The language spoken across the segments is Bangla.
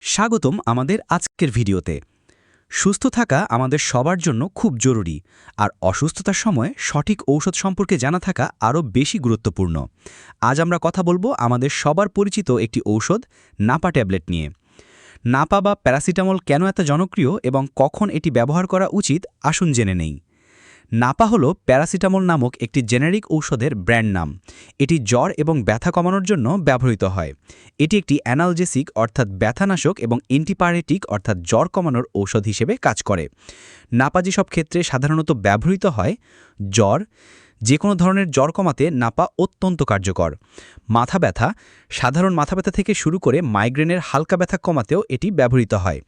স্বাগতম আমাদের আজকের ভিডিওতে। সুস্থ থাকা আমাদের সবার জন্য খুব জরুরি, আর অসুস্থতার সময় সঠিক ঔষধ সম্পর্কে জানা থাকা আরও বেশি গুরুত্বপূর্ণ। আজ আমরা কথা বলবো আমাদের সবার পরিচিত একটি ঔষধ নাপা ট্যাবলেট নিয়ে। নাপা বা প্যারাসিটামল কেন এত জনপ্রিয় এবং কখন এটি ব্যবহার করা উচিত, আসুন জেনে নেই। নাপা হল প্যারাসিটামল নামক একটি জেনেরিক ঔষধের ব্র্যান্ড নাম। এটি জ্বর এবং ব্যথা কমানোর জন্য ব্যবহৃত হয়। এটি একটি অ্যানালজেসিক অর্থাৎ ব্যথানাশক এবং অ্যান্টিপাইরেটিক অর্থাৎ জ্বর কমানোর ঔষধ হিসেবে কাজ করে। নাপা যেসব ক্ষেত্রে সাধারণত ব্যবহৃত হয়, জ্বর, যে কোনো ধরনের জ্বর কমাতে নাপা অত্যন্ত কার্যকর। মাথা ব্যথা, সাধারণ মাথা ব্যথা থেকে শুরু করে মাইগ্রেনের হালকা ব্যথা কমাতেও এটি ব্যবহৃত হয়।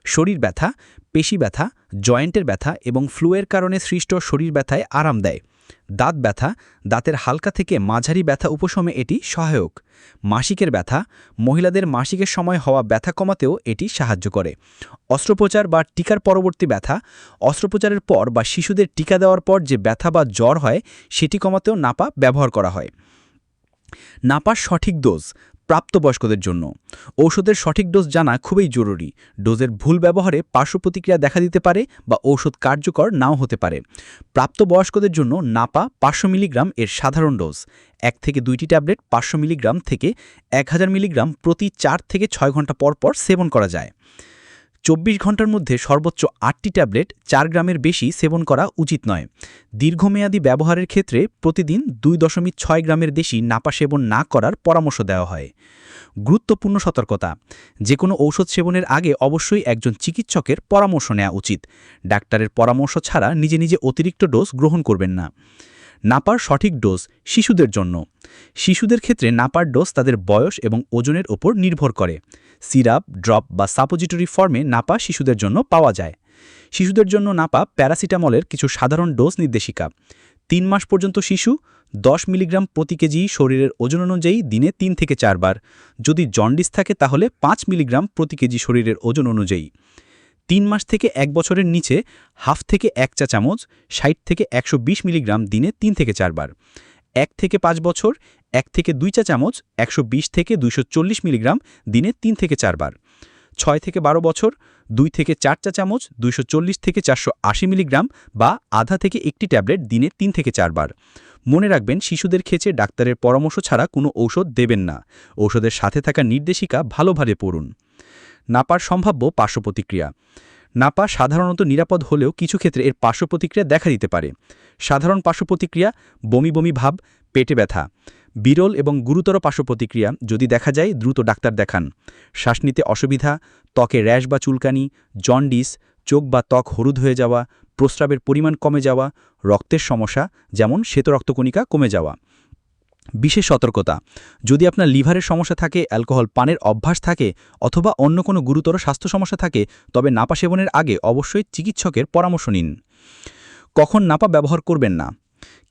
শরীর ব্যথা, পেশি ব্যথা, জয়েন্টের ব্যথা এবং ফ্লুয়ের কারণে সৃষ্ট শরীর ব্যথায় আরাম দেয়। দাঁত ব্যথা, দাঁতের হালকা থেকে মাঝারি ব্যথা উপশমে এটি সহায়ক। মাসিকের ব্যথা, মহিলাদের মাসিকের সময় হওয়া ব্যথা কমাতেও এটি সাহায্য করে। অস্ত্রোপচার বা টিকার পরবর্তী ব্যথা, অস্ত্রোপচারের পর বা শিশুদের টিকা দেওয়ার পর যে ব্যথা বা জ্বর হয় সেটি কমাতেও নাপা ব্যবহার করা হয়। নাপার সঠিক ডোজ প্রাপ্তবয়স্কদের জন্য। ঔষধের সঠিক ডোজ জানা খুবই জরুরি। ডোজের ভুল ব্যবহারে পার্শ্বপ্রতিক্রিয়া দেখা দিতে পারে বা ঔষধ কার্যকর নাও হতে পারে। প্রাপ্তবয়স্কদের জন্য নাপা 500 মিলিগ্রাম এর সাধারণ ডোজ। 1 থেকে 2টি ট্যাবলেট 500 মিলিগ্রাম থেকে 1000 মিলিগ্রাম প্রতি 4 থেকে 6 ঘন্টা পর পর সেবন করা যায়। 24 ঘন্টার মধ্যে সর্বোচ্চ 8টি ট্যাবলেট 4 গ্রামের বেশি সেবন করা উচিত নয়। দীর্ঘমেয়াদী ব্যবহারের ক্ষেত্রে প্রতিদিন 2.6 গ্রামের বেশি নাপা সেবন না করার পরামর্শ দেওয়া হয়। গুরুত্বপূর্ণ সতর্কতা: যে কোনো ঔষধ সেবনের আগে অবশ্যই একজন চিকিৎসকের পরামর্শ নেওয়া উচিত। ডাক্তারের পরামর্শ ছাড়া নিজে নিজে অতিরিক্ত ডোজ গ্রহণ করবেন না। নাপার সঠিক ডোজ শিশুদের জন্য। শিশুদের ক্ষেত্রে নাপার ডোজ তাদের বয়স এবং ওজনের ওপর নির্ভর করে। সিরাপ, ড্রপ বা সাপোজিটরি ফর্মে নাপা শিশুদের জন্য পাওয়া যায়। শিশুদের জন্য নাপা প্যারাসিটামলের কিছু সাধারণ ডোজ নির্দেশিকা: 3 মাস পর্যন্ত শিশু 10 মিলিগ্রাম প্রতি কেজি শরীরের ওজন অনুযায়ী দিনে 3 থেকে 4 বার। যদি জন্ডিস থাকে তাহলে 5 মিলিগ্রাম প্রতি কেজি শরীরের ওজন অনুযায়ী। 3 মাস থেকে 1 বছরের নিচে হাফ থেকে 1 চা চামচ 60 থেকে 120 মিলিগ্রাম দিনে 3 থেকে 4 বার। 1 থেকে 5 বছর 1 থেকে 2 চা চামচ 120 থেকে 240 মিলিগ্রাম দিনে 3 থেকে 4 বার। 6 থেকে 12 বছর 2 থেকে 4 চা চামচ 240 থেকে 480 মিলিগ্রাম বা আধা থেকে একটি ট্যাবলেট দিনে 3 থেকে 4 বার। মনে রাখবেন, শিশুদের ক্ষেত্রে ডাক্তারের পরামর্শ ছাড়া কোনো ঔষধ দেবেন না। ঔষধের সাথে থাকা নির্দেশিকা ভালোভাবে পড়ুন। নাপার সম্ভাব্য পার্শ্বপ্রতিক্রিয়া। নাপা সাধারণত নিরাপদ হলেও কিছু ক্ষেত্রে এর পার্শ্বপ্রতিক্রিয়া দেখা দিতে পারে। সাধারণ পার্শ্বপ্রতিক্রিয়া: বমি বমি ভাব, পেটে ব্যথা। বিরল এবং গুরুতর পার্শ্বপ্রতিক্রিয়া: যদি দেখা যায় দ্রুত ডাক্তার দেখান। শ্বাস নিতে অসুবিধা, ত্বকে র্যাশ বা চুলকানি, জন্ডিস, চোখ বা ত্বক হলুদ হয়ে যাওয়া, প্রস্রাবের পরিমাণ কমে যাওয়া, রক্তের সমস্যা যেমন শ্বেত রক্তকণিকা কমে যাওয়া। বিশেষ সতর্কতা: যদি আপনার লিভারের সমস্যা থাকে, অ্যালকোহল পানের অভ্যাস থাকে অথবা অন্য কোনো গুরুতর স্বাস্থ্য সমস্যা থাকে, তবে নাপা সেবনের আগে অবশ্যই চিকিৎসকের পরামর্শ নিন। কখন নাপা ব্যবহার করবেন না?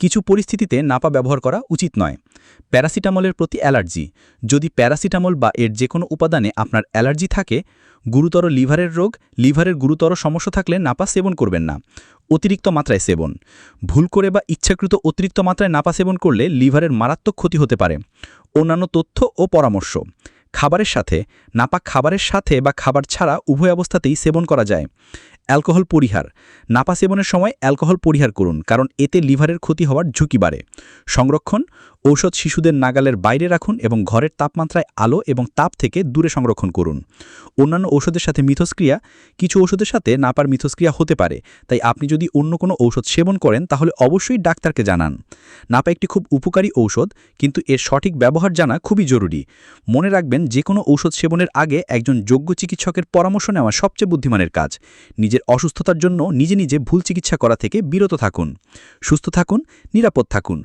কিছু পরিস্থিতিতে নাপা ব্যবহার করা উচিত নয়। প্যারাসিটামলের প্রতি অ্যালার্জি: যদি প্যারাসিটামল বা এর যে কোনো উপাদানে আপনার অ্যালার্জি থাকে, গুরুতর লিভারের রোগ, লিভারের গুরুতর সমস্যা থাকলে নাপা সেবন করবেন না। অতিরিক্ত মাত্রায় সেবন: ভুল করে বা ইচ্ছাকৃত অতিরিক্ত মাত্রায় নাপা সেবন করলে লিভারের মারাত্মক ক্ষতি হতে পারে। অন্যান্য তথ্য ও পরামর্শ: খাবারের সাথে নাপা খাবারের সাথে বা খাবার ছাড়া উভয় অবস্থাতেই সেবন করা যায়। অ্যালকোহল পরিহার: নাপা সেবনের সময় অ্যালকোহল পরিহার করুন, কারণ এতে লিভারের ক্ষতি হওয়ার ঝুঁকি বাড়ে। সংরক্ষণ: ঔষধ শিশুদের নাগালের বাইরে রাখুন এবং ঘরের তাপমাত্রায় আলো এবং তাপ থেকে দূরে সংরক্ষণ করুন। অন্যান্য ঔষধের সাথে মিথস্ক্রিয়া: কিছু ওষুধের সাথে নাপার মিথস্ক্রিয়া হতে পারে, তাই আপনি যদি অন্য কোনো ঔষধ সেবন করেন তাহলে অবশ্যই ডাক্তারকে জানান। নাপা একটি খুব উপকারী ঔষধ, কিন্তু এর সঠিক ব্যবহার জানা খুবই জরুরি। মনে রাখবেন, যে কোনো ঔষধ সেবনের আগে একজন যোগ্য চিকিৎসকের পরামর্শ নেওয়া সবচেয়ে বুদ্ধিমানের কাজ। নিজের অসুস্থতার জন্য নিজে নিজে ভুল চিকিৎসা করা থেকে বিরত থাকুন। সুস্থ থাকুন, নিরাপদ থাকুন।